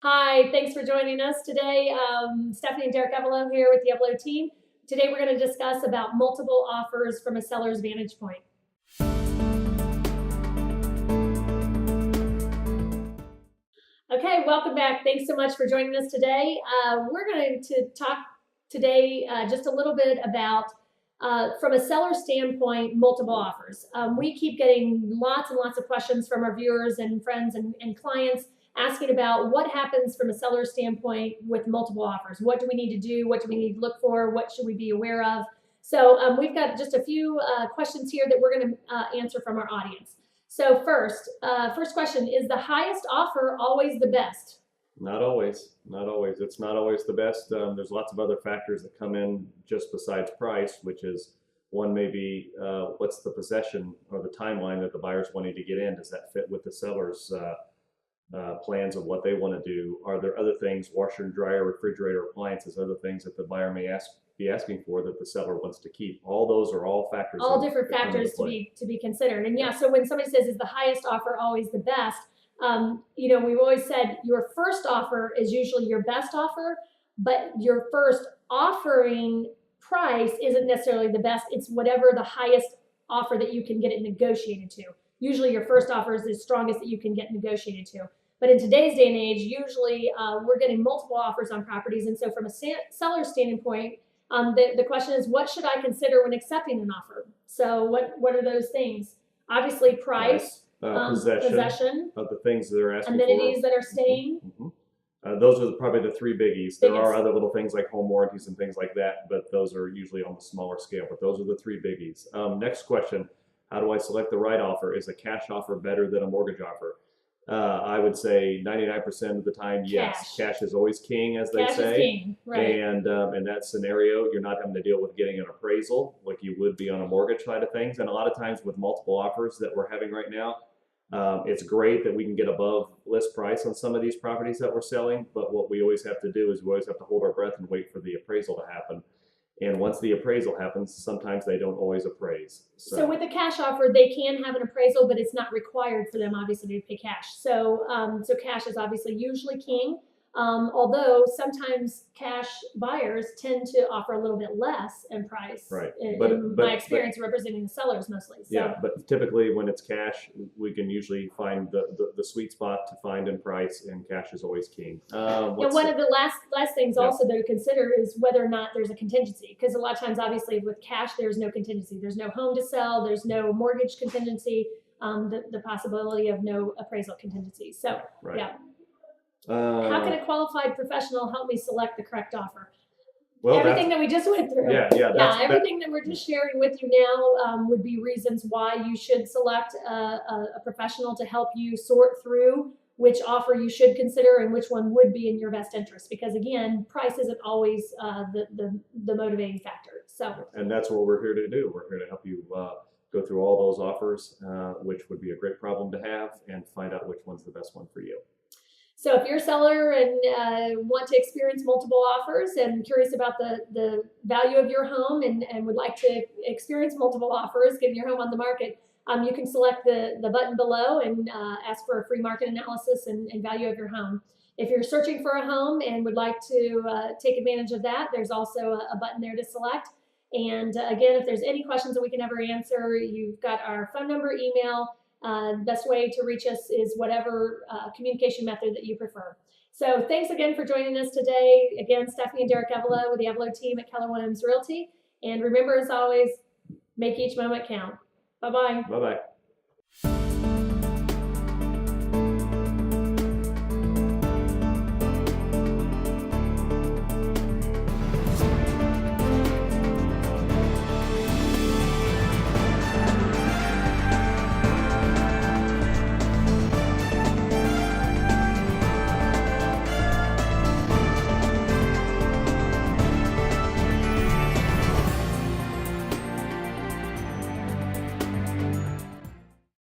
Hi, thanks for joining us today. Stephanie and Derek Evelo here with the Evelo Team. Today we're going to discuss about multiple offers from a seller's vantage point. Okay, welcome back. Thanks so much for joining us today. We're going to talk today just a little bit about, from a seller standpoint, multiple offers. We keep getting lots and lots of questions from our viewers and friends and clients asking about what happens from a seller standpoint with multiple offers. What do we need to do? What do we need to look for? What should we be aware of? So we've got just a few questions here that we're going to answer from our audience. So first question, is the highest offer always the best? Not always. Not always. It's not always the best. There's lots of other factors that come in just besides price, which is one maybe what's the possession or the timeline that the buyer's wanting to get in? Does that fit with the seller's plans of what they want to do? Are there other things, washer and dryer, refrigerator, appliances, other things that the buyer may be asking for that the seller wants to keep? All those are all factors. All different factors to be considered. And yeah, so when somebody says, is the highest offer always the best? We've always said your first offer is usually your best offer, but your first offering price isn't necessarily the best. It's whatever the highest offer that you can get it negotiated to. Usually your first offer is the strongest that you can get negotiated to. But in today's day and age, usually we're getting multiple offers on properties. And so from a seller's standpoint, the question is, what should I consider when accepting an offer? So what are those things? Obviously price, possession of the things that they're asking amenities for. that are staying. Those are probably the three biggies. There are other little things like home warranties and things like that, but those are usually on the smaller scale. But those are the three biggies. Next question. How do I select the right offer? Is a cash offer better than a mortgage offer? I would say 99% of the time, yes. Cash is always king, as they say. Cash is king, right. And in that scenario, you're not having to deal with getting an appraisal like you would be on a mortgage side of things. And a lot of times with multiple offers that we're having right now, it's great that we can get above list price on some of these properties that we're selling. But what we always have to do is we always have to hold our breath and wait for the appraisal to happen. And once the appraisal happens, sometimes they don't always appraise. So with a cash offer, they can have an appraisal, but it's not required for them, obviously, to pay cash. So cash is obviously usually king, although sometimes cash buyers tend to offer a little bit less in price. Right. In my experience, representing the sellers mostly. So. Yeah, but typically when it's cash, we can usually find the sweet spot to find in price, and cash is always king. And one of the last things also to consider is whether or not there's a contingency, because a lot of times, obviously, with cash, there's no contingency. There's no home to sell. There's no mortgage contingency. The possibility of no appraisal contingency. So yeah. How can a qualified professional help me select the correct offer? Well, everything that we just went through. Everything that we're just sharing with you now would be reasons why you should select a professional to help you sort through which offer you should consider and which one would be in your best interest. Because again, price isn't always the motivating factor. So. And that's what we're here to do. We're here to help you go through all those offers, which would be a great problem to have, and find out which one's the best one for you. So if you're a seller and want to experience multiple offers and curious about the value of your home and would like to experience multiple offers, getting your home on the market, you can select the button below and ask for a free market analysis and value of your home. If you're searching for a home and would like to take advantage of that, there's also a button there to select. And again, if there's any questions that we can ever answer, you've got our phone number, email. Best way to reach us is whatever communication method that you prefer. So thanks again for joining us today. Again, Stephanie and Derek Evelo with the Evelo Team at Keller Realty. And remember, as always, make each moment count. Bye-bye. Bye-bye.